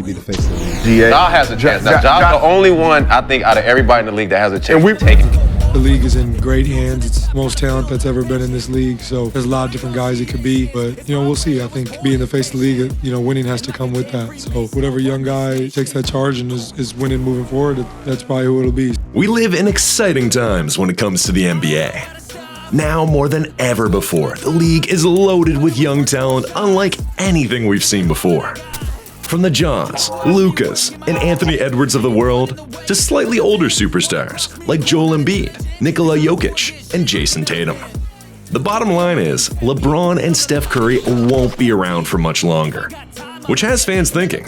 be the face of the league. GA. Ja has a chance. Now, Ja's the only one, I think, out of everybody in the league that has a chance to take it. The league is in great hands. It's the most talent that's ever been in this league. So there's a lot of different guys it could be. But, we'll see. I think being the face of the league, winning has to come with that. So whatever young guy takes that charge and is winning moving forward, that's probably who it'll be. We live in exciting times when it comes to the NBA. Now more than ever before, the league is loaded with young talent unlike anything we've seen before. From the Jaws, Lukas, and Anthony Edwards of the world, to slightly older superstars like Joel Embiid, Nikola Jokic, and Jason Tatum. The bottom line is, LeBron and Steph Curry won't be around for much longer, which has fans thinking,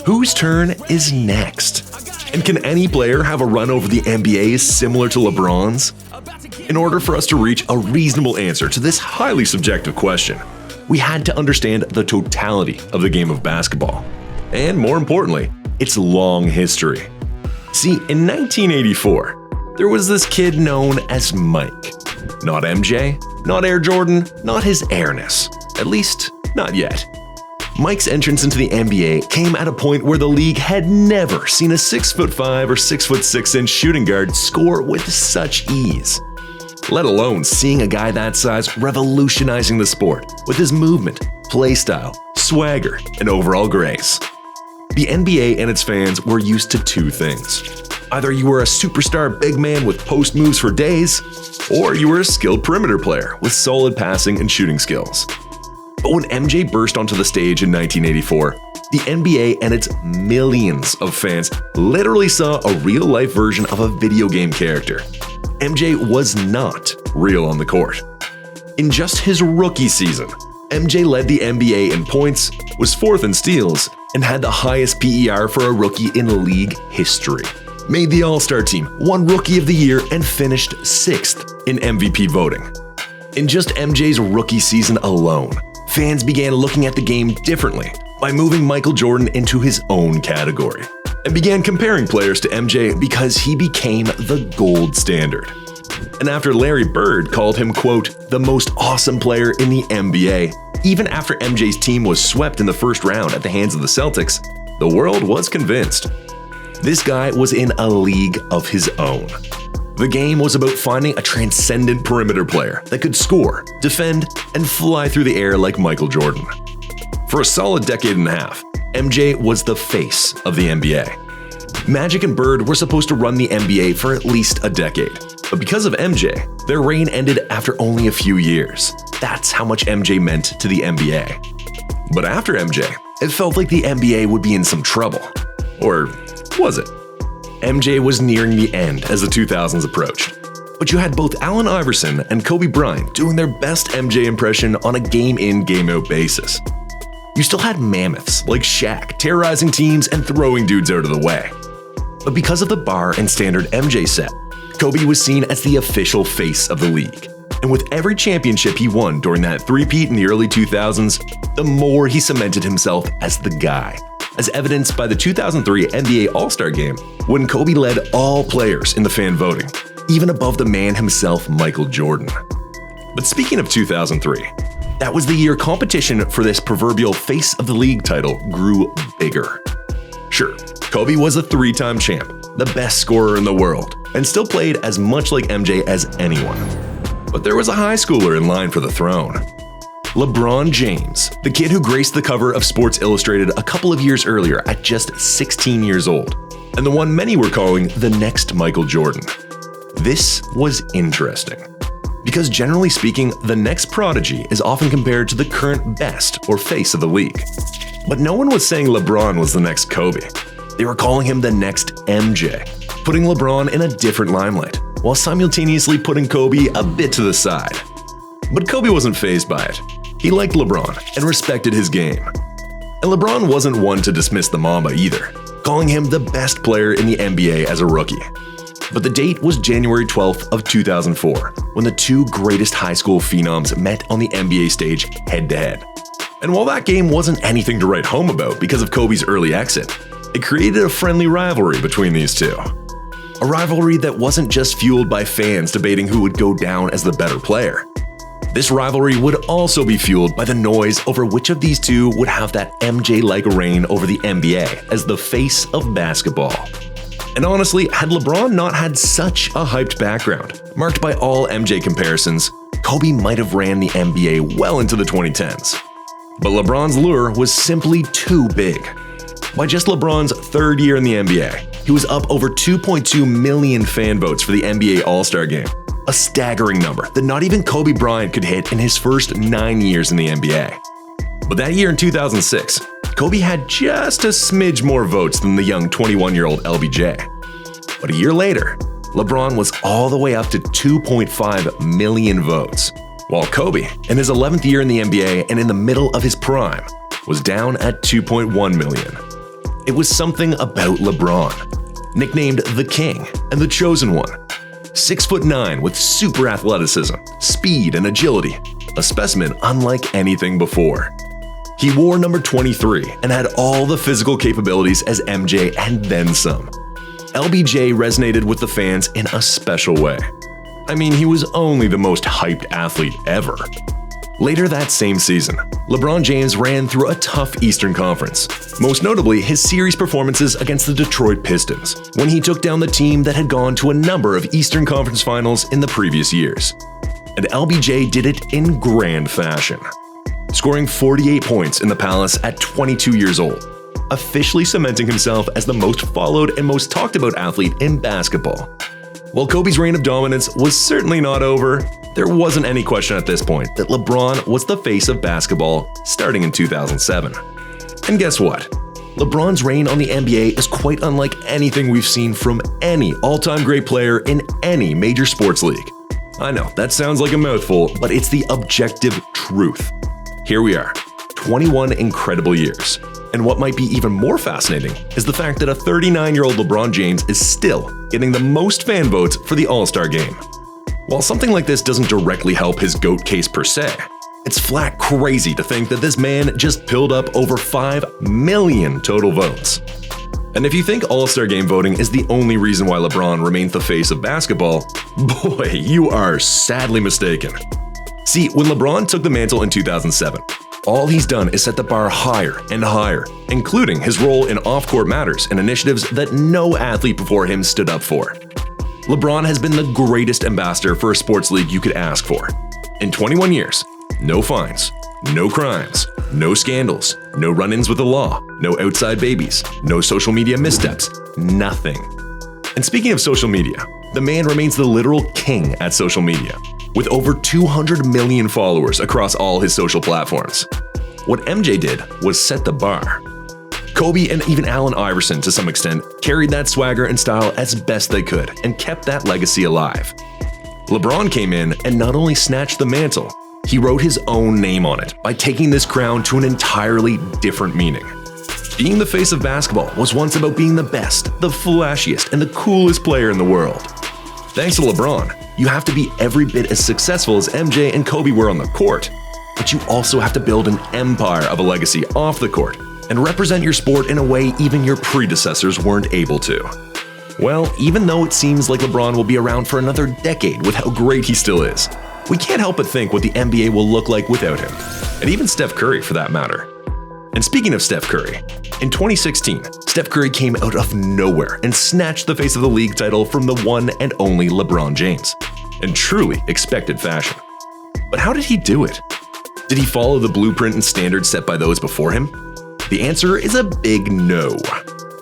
whose turn is next? And can any player have a run over the NBA similar to LeBron's? In order for us to reach a reasonable answer to this highly subjective question, we had to understand the totality of the game of basketball. And more importantly, its long history. See, in 1984, there was this kid known as Mike. Not MJ, not Air Jordan, not his airness. At least, not yet. Mike's entrance into the NBA came at a point where the league had never seen a 6'5" or 6'6" shooting guard score with such ease. Let alone seeing a guy that size revolutionizing the sport with his movement, play style, swagger, and overall grace. The NBA and its fans were used to two things. Either you were a superstar big man with post moves for days, or you were a skilled perimeter player with solid passing and shooting skills. But when MJ burst onto the stage in 1984, the NBA and its millions of fans literally saw a real-life version of a video game character. MJ was not real on the court. In just his rookie season, MJ led the NBA in points, was fourth in steals, and had the highest PER for a rookie in league history. Made the All-Star team, won Rookie of the Year, and finished 6th in MVP voting. In just MJ's rookie season alone, fans began looking at the game differently by moving Michael Jordan into his own category, and began comparing players to MJ because he became the gold standard. And after Larry Bird called him, quote, the most awesome player in the NBA, even after MJ's team was swept in the first round at the hands of the Celtics, the world was convinced. This guy was in a league of his own. The game was about finding a transcendent perimeter player that could score, defend, and fly through the air like Michael Jordan. For a solid decade and a half, MJ was the face of the NBA. Magic and Bird were supposed to run the NBA for at least a decade, but because of MJ, their reign ended after only a few years. That's how much MJ meant to the NBA. But after MJ, it felt like the NBA would be in some trouble. Or was it? MJ was nearing the end as the 2000s approached. But you had both Allen Iverson and Kobe Bryant doing their best MJ impression on a game-in, game-out basis. You still had mammoths like Shaq terrorizing teams and throwing dudes out of the way. But because of the bar and standard MJ set, Kobe was seen as the official face of the league. And with every championship he won during that three-peat in the early 2000s, the more he cemented himself as the guy, as evidenced by the 2003 NBA All-Star Game, when Kobe led all players in the fan voting, even above the man himself, Michael Jordan. But speaking of 2003, that was the year competition for this proverbial face of the league title grew bigger. Sure, Kobe was a three-time champ, the best scorer in the world, and still played as much like MJ as anyone. But there was a high schooler in line for the throne. LeBron James, the kid who graced the cover of Sports Illustrated a couple of years earlier at just 16 years old, and the one many were calling the next Michael Jordan. This was interesting, because generally speaking, the next prodigy is often compared to the current best or face of the league. But no one was saying LeBron was the next Kobe. They were calling him the next MJ, putting LeBron in a different limelight, while simultaneously putting Kobe a bit to the side. But Kobe wasn't fazed by it. He liked LeBron and respected his game. And LeBron wasn't one to dismiss the Mamba either, calling him the best player in the NBA as a rookie. But the date was January 12th of 2004, when the two greatest high school phenoms met on the NBA stage head-to-head. And while that game wasn't anything to write home about because of Kobe's early exit, it created a friendly rivalry between these two. A rivalry that wasn't just fueled by fans debating who would go down as the better player. This rivalry would also be fueled by the noise over which of these two would have that MJ-like reign over the NBA as the face of basketball. And honestly, had LeBron not had such a hyped background, marked by all MJ comparisons, Kobe might have ran the NBA well into the 2010s. But LeBron's lure was simply too big. By just LeBron's third year in the NBA, he was up over 2.2 million fan votes for the NBA All-Star Game, a staggering number that not even Kobe Bryant could hit in his first 9 years in the NBA. But that year in 2006, Kobe had just a smidge more votes than the young 21-year-old LBJ. But a year later, LeBron was all the way up to 2.5 million votes, while Kobe, in his 11th year in the NBA and in the middle of his prime, was down at 2.1 million. It was something about LeBron, nicknamed the King and the Chosen One. 6'9" with super athleticism, speed, and agility, a specimen unlike anything before. He wore number 23 and had all the physical capabilities as MJ and then some. LBJ resonated with the fans in a special way. I mean, he was only the most hyped athlete ever. Later that same season, LeBron James ran through a tough Eastern Conference, most notably his series performances against the Detroit Pistons, when he took down the team that had gone to a number of Eastern Conference finals in the previous years. And LBJ did it in grand fashion, scoring 48 points in the Palace at 22 years old, officially cementing himself as the most followed and most talked about athlete in basketball. While Kobe's reign of dominance was certainly not over, there wasn't any question at this point that LeBron was the face of basketball starting in 2007. And guess what? LeBron's reign on the NBA is quite unlike anything we've seen from any all-time great player in any major sports league. I know, that sounds like a mouthful, but it's the objective truth. Here we are, 21 incredible years. And what might be even more fascinating is the fact that a 39-year-old LeBron James is still getting the most fan votes for the All-Star Game. While something like this doesn't directly help his GOAT case per se, it's flat crazy to think that this man just pilled up over 5 million total votes. And if you think All-Star Game voting is the only reason why LeBron remained the face of basketball, boy, you are sadly mistaken. See, when LeBron took the mantle in 2007, all he's done is set the bar higher and higher, including his role in off-court matters and initiatives that no athlete before him stood up for. LeBron has been the greatest ambassador for a sports league you could ask for. In 21 years, no fines, no crimes, no scandals, no run-ins with the law, no outside babies, no social media missteps, nothing. And speaking of social media, the man remains the literal king at social media, with over 200 million followers across all his social platforms. What MJ did was set the bar. Kobe and even Allen Iverson, to some extent, carried that swagger and style as best they could and kept that legacy alive. LeBron came in and not only snatched the mantle, he wrote his own name on it by taking this crown to an entirely different meaning. Being the face of basketball was once about being the best, the flashiest, and the coolest player in the world. Thanks to LeBron, you have to be every bit as successful as MJ and Kobe were on the court, but you also have to build an empire of a legacy off the court and represent your sport in a way even your predecessors weren't able to. Well, even though it seems like LeBron will be around for another decade with how great he still is, we can't help but think what the NBA will look like without him, and even Steph Curry for that matter. And speaking of Steph Curry, in 2016, Steph Curry came out of nowhere and snatched the face of the league title from the one and only LeBron James, in truly expected fashion. But how did he do it? Did he follow the blueprint and standards set by those before him? The answer is a big no.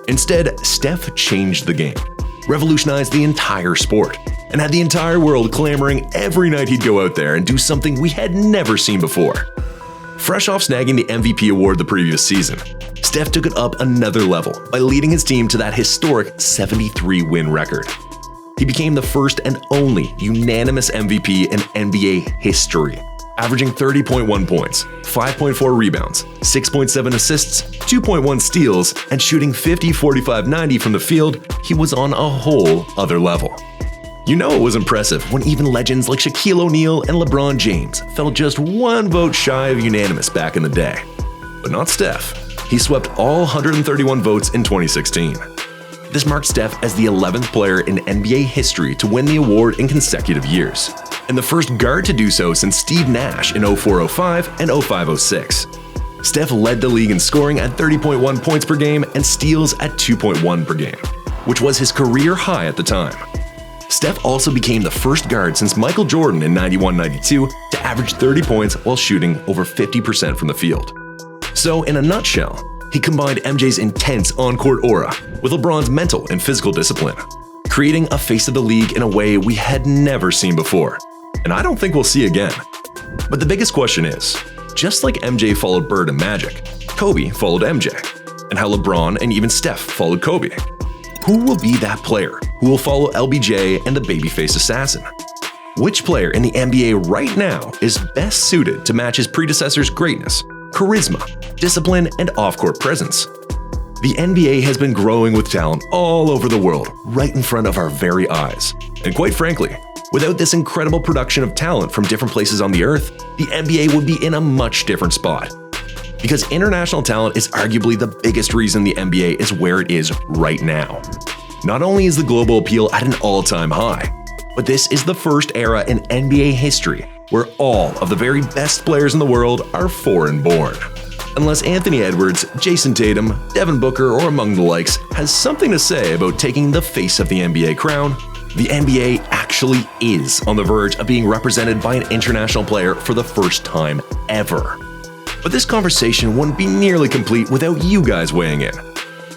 Instead, Steph changed the game, revolutionized the entire sport, and had the entire world clamoring every night he'd go out there and do something we had never seen before. Fresh off snagging the MVP award the previous season, Steph took it up another level by leading his team to that historic 73-win record. He became the first and only unanimous MVP in NBA history, averaging 30.1 points, 5.4 rebounds, 6.7 assists, 2.1 steals, and shooting 50-45-90 from the field. He was on a whole other level. You know it was impressive when even legends like Shaquille O'Neal and LeBron James fell just one vote shy of unanimous back in the day. But not Steph. He swept all 131 votes in 2016. This marked Steph as the 11th player in NBA history to win the award in consecutive years. and the first guard to do so since Steve Nash in 04-05 and 05-06. Steph led the league in scoring at 30.1 points per game and steals at 2.1 per game, which was his career high at the time. Steph also became the first guard since Michael Jordan in 91-92 to average 30 points while shooting over 50% from the field. So, in a nutshell, he combined MJ's intense on-court aura with LeBron's mental and physical discipline, creating a face of the league in a way we had never seen before, and I don't think we'll see again. But the biggest question is, just like MJ followed Bird and Magic, Kobe followed MJ, and how LeBron and even Steph followed Kobe. Who will be that player who will follow LBJ and the babyface assassin? Which player in the NBA right now is best suited to match his predecessor's greatness, charisma, discipline, and off-court presence? The NBA has been growing with talent all over the world, right in front of our very eyes. And quite frankly, without this incredible production of talent from different places on the earth, the NBA would be in a much different spot. Because international talent is arguably the biggest reason the NBA is where it is right now. Not only is the global appeal at an all-time high, but this is the first era in NBA history where all of the very best players in the world are foreign-born. Unless Anthony Edwards, Jason Tatum, Devin Booker, or among the likes has something to say about taking the face of the NBA crown, the NBA actually is on the verge of being represented by an international player for the first time ever. But this conversation wouldn't be nearly complete without you guys weighing in.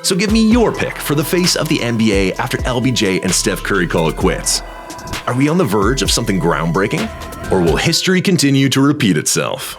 So give me your pick for the face of the NBA after LBJ and Steph Curry call it quits. Are we on the verge of something groundbreaking? Or will history continue to repeat itself?